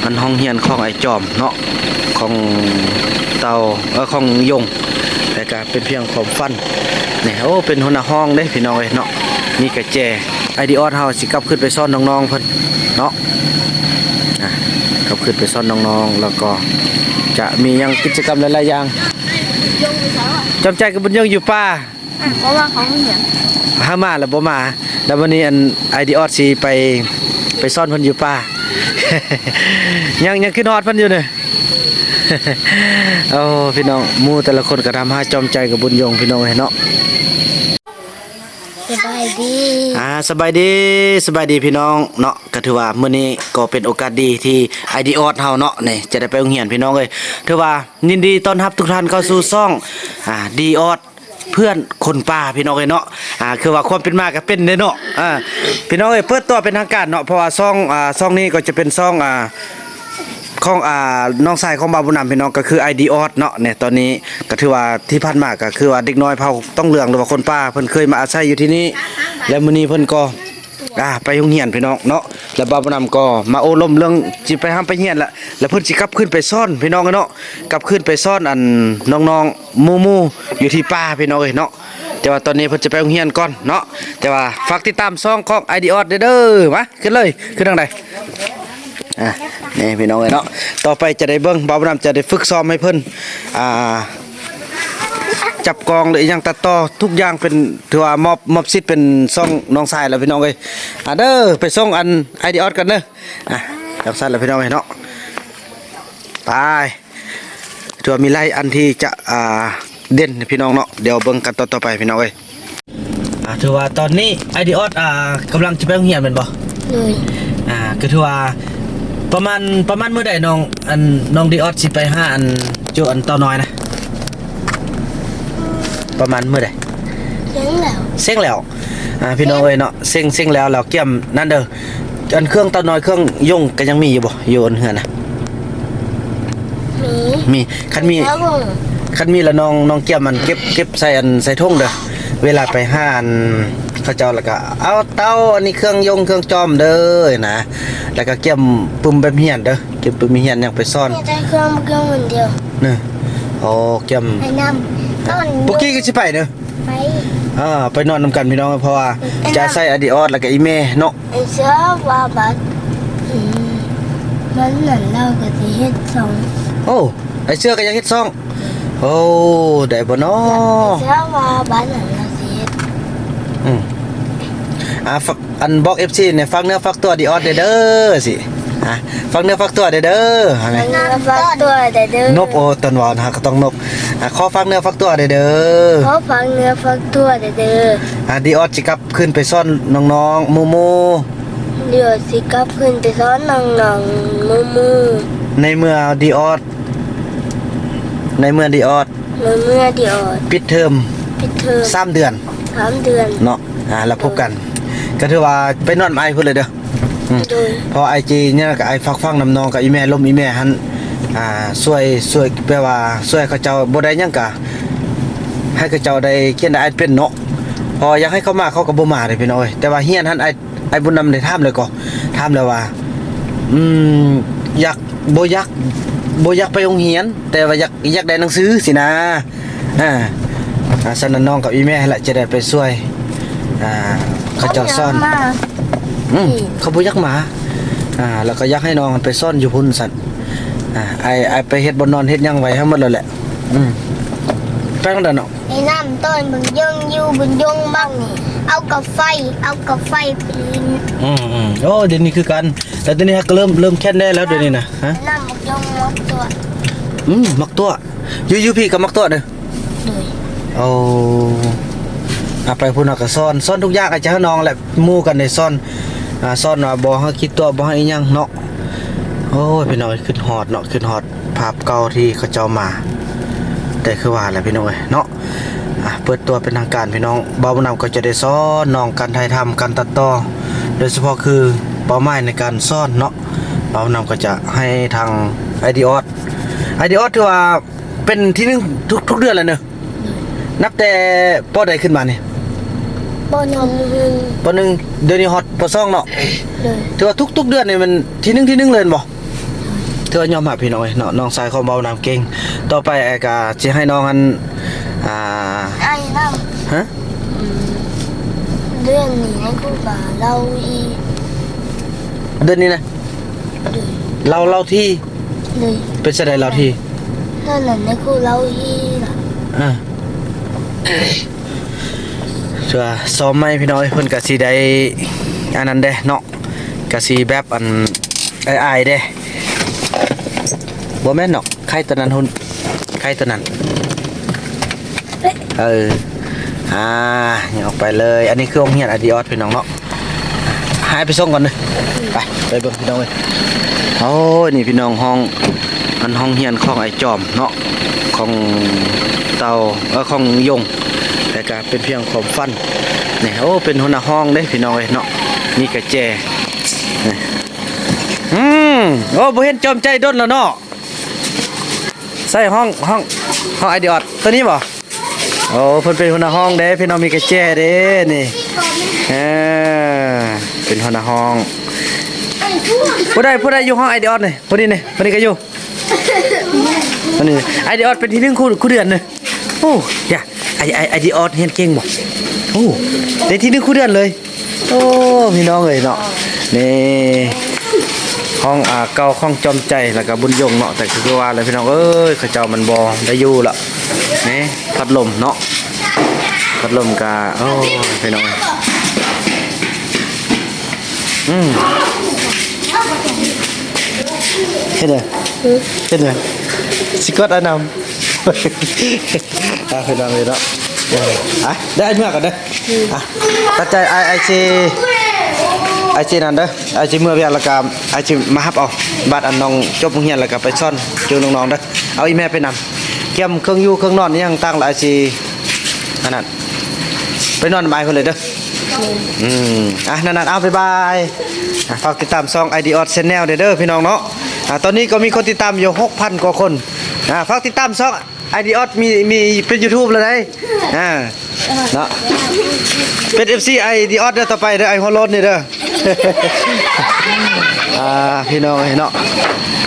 มันห้องเฮียนของไอ้จอมเนาะของเตาของยงแต่ก็เป็นเพียงความฝันเนี่ยโอ้เป็นหัวหน้าห้องเด้พี่น้องเอ้ยเนาะมีกระแจไอเดียเฮาสิกลับขึ้นไปซ่อนน้องๆเพิ่นเนาะกลับขึ้นไปซ่อนน้องๆแล้วก็จะมียังกิจกรรมหลายๆอย่างยงไปเช้าจำใจกับบุญยงอยู่ป่าเพราะว่าเขาไม่เห็นหามาแล้วบ่มาแล้ววันนี้อันไอเดียสิไปซ่อนเพิ่นอยู่ป่า ยังขึ้นฮอดเพิ่นอยู่เนี่ยโอ้พี่น้องหมู่แต่ละคนก็ทำให้จอมใจกับบุญยงพี่น้องเนาะสบายดีสบายดีพี่น้องเนาะก็ถือว่ามื้อนี้ก็เป็นโอกาสดีที่ไอเดียเฮาเนาะนี่จะได้ไปโรงเรียนพี่น้องเอ้ยถือว่ายินดีต้อนรับทุกท่านเข้าสู่ช่องดีออดเพื่อนคนป่าพี่น้องเอ้ยเนาะคือว่าความเป็นมาก็เป็นเด้เนาะพี่น้องเอ้ยเปิดตัวเป็นทางการเนาะเพราะว่าช่องนี้ก็จะเป็นช่องของน้องชายของบาวบุญนำพี่น้องก็คือไอดีออดเนาะเนี่ยตอนนี้ก็ถือว่าที่ผ่านมาก็คือว่าเด็กน้อยเผาต้องเหลืองหรือว่าคนป่าเพิ่นเคยมาอาศัยอยู่ที่นี่แล้วมื้อนี้เพิ่นก็ไปโรงเรียนพี่น้องเนาะแล้วบาวบุญนำก็มาโอ้ล้มเรื่องสิไปห้ามไปเรียนละแล้วเพิ่นสิกลับขึ้นไปซ่อนพี่น้องเนาะกลับขึ้นไปซ่อนอันน้องๆมู่ๆอยู่ที่ป่าพี่น้องเอ้ยเนาะแต่ว่าตอนนี้เพิ่นจะไปโรงเรียนก่อนเนาะแต่ว่าฝากติดตามช่องของไอดีออดเด้อมาขึ้นเลยขึ้นทางใดนี่พี่น้องเนาะต่อไปจะได้เบิ้งบ่าวบุญนำจะได้ฝึกซ้อมให้เพิ่นจับกองหรือยังตัดต่อทุกอย่างเป็นถือว่ามอบสิทธิ์เป็นซ่องน้องชายแล้วพี่น้องเอ้ยเด้อไปส่งอันไอเดียออดกันเด้อจับสั้นแล้วพี่น้องเอ้ยเนาะไปถือว่ามีไล่อันที่จะเด่นพี่น้องเนาะเดี๋ยวเบิ้งกันต่อไปพี่น้องเอ้ยถือว่าตอนนี้ไอเดียออดกำลังจะไปโรงเรียนเป็นบ่เลยก็ถือว่าประมาณเมื่อใดน้องดีออสสิไปหาอันโจอันเต่าน้อยนะประมาณเมื่อใดเซ็งแล้วพี่น้องเอ้ยเนาะเซ็งแล้วเราเกี่ยมนั่นเด้ออันเครื่องเต่าน้อยเครื่องยงก็ยังมีอยู่บ่อยู่อันเฮือนนะมีคันมีแล้วน้องเกี่ยมมันเก็บใส่อันใส่ถุงเด้อเวลาไปหาอันเขาเจ้าแล้วก็เอาเต้าอันนี้เครื่องยงเครื่องจอมเด้อนะแล้วก็เก็บปุ่มแบบเฮียนเด้อเก็บปุ่มเฮียนยังไปซ่อนได้เครื่องเหมือนเดียวนี่โอ้เก็บไปนำตอนปุ๊กกี้ก็สิไปเด้อไปนอนนำกันพี่น้องเพราะว่าจะใส่อดีออดแล้วก็อีเมเนาะไอ้เสื้อว่าบัดมันนั่นเราก็สิเฮ็ดซ่องโอ้ไอ้เสื้อก็ยังเฮ็ดซ่องโอ้ได้บ่เนาะเสื้อว่าบัดนั่นเราสิเฮ็ดอันบอก FC เนี่ยฟังเนื้อฟักตัวดีออดเด้อสิฟังเนื้อฟักตัวเด้อฟังเนื้อฟักตัวเด้อนบโอตนวานก็ต้องนบขอฟังเนื้อฟักตัวเด้อขอฟังเนื้อฟักตัวเด้อดีออดสิกลับขึ้นไปซ่อนน้องๆมูเดี๋ยวสิกลับขึ้นไปซ่อนน้องๆมูในเมื่อดีออดปิดเทอม3 เดือนเนาะแล้วพบกันก็ถือว่าไปนอนไอเพิ่นเลยเด้อพอไอจีเนี่ยก็ไอฟังน้ำนองกับอีแม่ล้มอีแม่หันช่วยแปลว่าช่วยเขาเจ้าบ่ได้หยังกะให้เขาเจ้าได้เขียนได้ไอเป็นเนาะพออยากให้เขามาเขาก็บ่มาเลยพี่น้อยแต่ว่าเฮียนหันไอบุญนำได้ถามเลยก็ถามแล้วว่าอยากบ่อยากไปโรงเรียนแต่ว่าอยากได้หนังสือสินะฉะนั้นน้องกับอีแม่แหละจะได้ไปช่วยเขาเจ้าซ่อนเขาบ่อยากมาแล้วก็อยากให้น้องไปซ่อนอยู่พุ่นสัตว์ไอไปเฮ็ดบ่นอนเฮ็ดหยังไว้ทั้งหมดแล้วแหละแป้งดันเนาะไอ้น้ำต้นบุญยงอยู่บุญยงบ้างนี่เอากับไฟพื้นโอ้เดี๋ยวนี้คือกันแต่ตอนนี้ก็เริ่มแค่นได้แล้วเดี๋ยวนี้นะฮะน้ำบุญยงมักตัวมักตัวอยู่พี่กับมักตัวเด้อโอ้ไปพุ่นก็ซ่อนทุกอย่างอาจจะให้น้องแหละมู่กันในซ่อนว่าบ่ให้คิดตัวบ่ให้อีหยังเนาะโอ้ยพี่น้อยขึ้นฮอดเนาะขึ้นฮอดภาพเก่าที่เขาเจ้ามาแต่คือว่าแหละพี่น้อยเนาะเปิดตัวเป็นทางการพี่น้องบ่าวบุญนำก็จะได้สอนน้องการถ่ายทำการตัดต่อโดยเฉพาะคือเป้าหมายในการสอนเนาะบ่าวบุญนำก็จะให้ทางไอเดียออดที่ว่าเป็นที่นึงทุกเดือนเลยเนอะนับแต่ป.ใดขึ้นมานี่ป.1เดือนนี้ฮอตป.2เนาะถือว่าทุกเดือนนี่มันที่นึงเลยบ่ ถือว่ายอมรับพี่น้องเอ้ยเนาะน้องชายของเบาน้ำเก่งต่อไปไอ้ก็สิให้น้องอันไอ้น้ ฮะ ำเรื่องนี้ให้ครูบาเล่าอีก เดือนนี้นะเราที่ เลย เป็นแสดงเราที่ นั่นน่ะให้ครูเล่าอีกล่ะ เชื่อซ้อมไหมพี่น้อยเพิ่นก็สิได้อันนั้นเด้เนาะก็สิแบบอันอ้ายๆเด้บ่แม่นเนาะใครตัวนั้นหุ่นใครตัวนั้นอย่าออกไปเลยอันนี้คือโรงเรียนอดิออสพี่น้องเนาะหายไปส่งก่อนเลยไปเบิ่งพี่น้องเลยโอ้ยนี่พี่น้องห้องมันห้องเรียนของไอ้จอมเนาะของเตาของยงแต่ก็เป็นเพียงความฟันนี่โอ้เป็นหัวหน้าห้องเด้พี่น้องเลยเนาะมีกระแจนี่โอ้บ่เห็นจอมใจด้นแล้วเนาะใส่ห้องไอเดียอดตัวนี้บ่โอ้เพิ่นเป็นหัวหน้าห้องเด้พี่น้องมีกระแจเด้นี่เป็นหัวหน้าห้องผู้ใดอยู่ห้องไอเดียอดนี่คนนี้ก็อยู่คนนี้ไอเดียอดเป็นที่หนึ่งคู่เดือนเลยโอ้ยไอเดียอดเรียนเก่งบ่โอ้ได้ที่หนึ่งคู่เดือนเลยโอ้พี่น้องเอ้ยเนาะนี่ห้องเก่าห้องจอมใจแล้วก็บุญยงเนาะแต่คือว่าอะไรพี่น้องเอ้ยเขาเจ้ามันบ่ได้อยู่ละนี่พัดลมเนาะพัดลมกะโอ้พี่น้องเฮ็ดเลยสิกดอันนำพี่น้องเลยเนาะได้เมื่อก่อนเด้อตัดใจไอซีนั่นเด้อไอซีเมื่อเวียนละกามไอซีมาฮับเอาบัดอันน้องจบโรงเรียนแล้วก็ไปซ่อนจูน้องๆเด้อเอาอีแม่ไปนำเกี่ยมเครื่องอยู่เครื่องนอนนี่ยังตั้งละไอซีอันนั้นไปนอนบายคนเลยเด้อนั่นเอาบายฝากติดตามช่อง iDOT Channel เด้อพี่น้องเนาะตอนนี้ก็มีคนติดตามอยู่ 6,000 กว่าคนฝากติดตามช่อง iDOT มีเป็น YouTube แล้วได้เนาะเป็น FC iDOT เด้อต่อไปเด้อไอฮอลโลดนี่เด้อพี่น้องเนาะ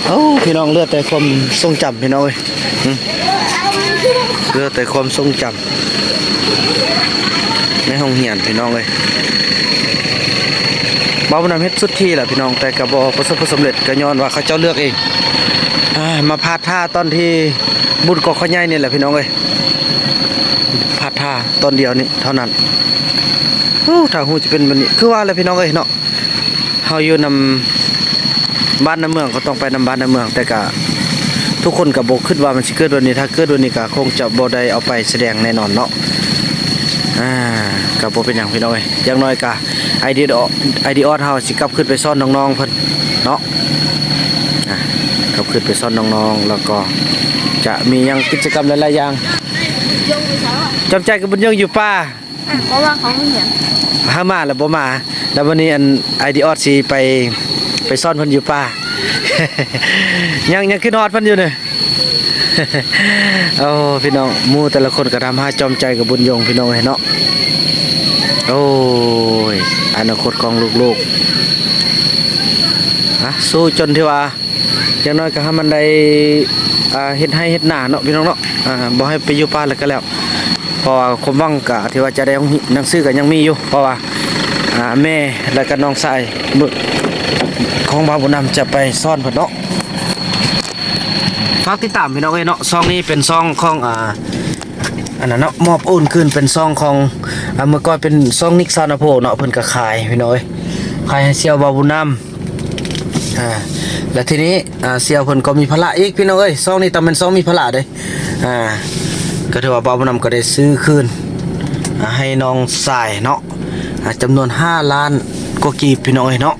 โอ้พี่น้องเลือดแต่ความทรงจำพี่น้องเลือดแต่ความทรงจำในห้องเรียนพี่น้องเลยบ่าวนำเฮ็ดสุดที่แหละพี่น้องแต่ก็บ่ประสบความสำเร็จก็ย้อนว่าเขาเจ้าเลือกเองมาพาดท่าตอนที่บุญกอกข้อใหญ่นี่แหละพี่น้องเอ้ยพาดท่าตอนเดียวนี่เท่านั้นถ้าฮู้จะเป็นแบบนี้คือว่าแหละพี่น้องเอ้ยเนาะเฮาอยู่นำบ้านนำเมืองก็ต้องไปนำบ้านนำเมืองแต่ก็ทุกคนก็บ่คิดว่ามันสิเกิดวันนี้ถ้าเกิดวันนี้ก็คงจะบ่ได้เอาไปแสดงแน่นอนเนาะก็บ่เป็นหยังพี่น้องเอ้ยอย่างน้อยก็ไอเดียเฮาสิกลับขึ้นไปซ่อนน้องๆเพิ่นเนาะกลับขึ้นไปซ่อนน้องๆแล้วก็จะมียังกิจกรรมหลายๆอย่างจำใจกับบุญยงอยู่ป่าเพราะว่าเขาไม่เห็นหามาแล้วบ่มาแล้ววันนี้อันไอเดียสิไปซ่อนเพิ่นอยู่ป่า ยังขึ้นฮอดเพิ่นอยู่เนี่ย โอ้พี่น้องหมู่แต่ละคนก็ทำหาจอมใจกับบุญยงพี่น้องเห็นเนาะโอ้ยอนาคตของลูกๆสู้จนที่ว่าอย่างน้อยก็ให้มันได้เฮ็ดให้เฮ็ดหน้าเนาะพี่น้องเนาะบ่ให้ไปอยู่ป่าแล้วก็แล้วเพราะว่าความหวังก็ที่ว่าจะได้หนังสือก็ยังมีอยู่เพราะว่าแม่แล้วก็น้องชายของบ่าวบุญนำจะไปซ่อนเพิ่นเนาะฝากติดตามพี่น้องเนาะซองนี้เป็นซองของอันนั้นเนาะมอบโอนคืนเป็นซองของเมื่อก่อนเป็นซองนิกซานาโพเนาะเพิ่นก็ขายพี่น้อยขายให้เสี่ยวบ่าวบุญนำแล้วทีนี้เสี่ยวเพิ่นก็มีภาระอีกพี่น้องเอ้ยซองนี้ต้องเป็นซองมีภาระเด้ก็ถือว่าบ่าวบุญนำก็ได้ซื้อคืนให้น้องสายเนาะจำนวน5 ล้านกว่ากีบพี่น้องเอ้ยเนาะ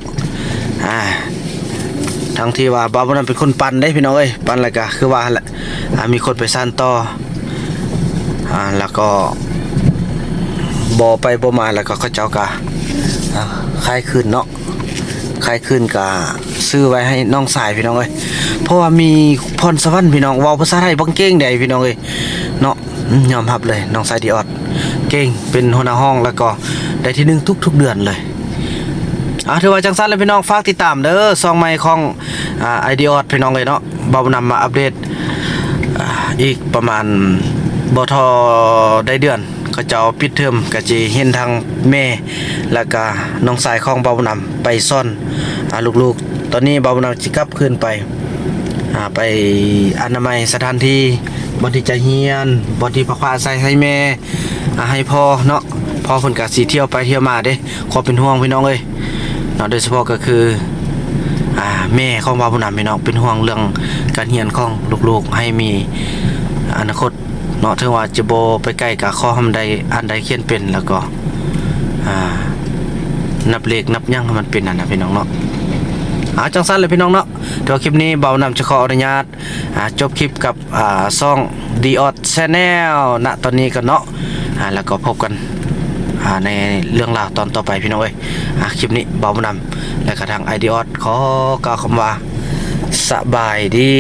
ทั้งที่ว่าบ่าวบุญนำเป็นคนปั่นได้พี่น้องเอ้ยปั่นแล้วก็คือว่าแหละมีคนไปสานต่อแล้วก็บ่ไปบ่มาแล้วก็เขาเจ้าก็ขายคืนเนาะขายคืนก็ซื้อไว้ให้น้องสายพี่น้องเอ้ยเพราะว่ามีพรสวรรค์พี่น้องเว้าภาษาไทยบ่เก่งได้พี่น้องเอ้ยเนาะยอมรับเลยน้องสายดีออดเก่งเป็นหัวหน้าห้องแล้วก็ได้ที่1ทุกๆเดือนเลย ถือว่าจังซั่นเลยพี่น้องฝากติดตามเด้อซองใหม่ของiDiot พี่น้องเลยเนาะเบานำมาอัปเดตอีกประมาณบ่ทอได้เดือนก็จะเอาปิดเทอมก็สิเห็นทางแม่แล้วก็น้องสายของเบานำไปซ่อนลูกๆตอนนี้เบานำสิกลับคืนไปไปอนามัยสถานที่บ่ที่จะเฮียนบ่ที่พักอาศัยให้แม่ให้พ่อเนาะพ่อเพิ่นก็สิเที่ยวไปเที่ยวมาเด้ขอเป็นห่วงพี่น้องเอ้ยเนาะโดยเฉพาะก็คือแม่ของบ่าวผู้นำพี่น้องเป็นห่วงเรื่องการเรียนของลูกๆให้มีอนาคตเนาะถึงว่าจะบ่ไปใกล้กับข้อทำใดอันใดเขียนเป็นแล้วก็นับเลขนับหยังให้มันเป็นนั่นน่ะพี่น้องเนาะจังซั่นเลยพี่น้องเนาะเดี๋ยวคลิปนี้บ่าวนำจะขออนุญาตจบคลิปกับช่อง Diot Channel ณตอนนี้กันเนาะแล้วก็พบกันในเรื่องราวตอนต่อไปพี่น้องเอ้ยคลิปนี้เบาบุญนำและกระทั่งiDiotขอกล่าวคำว่าสบายดี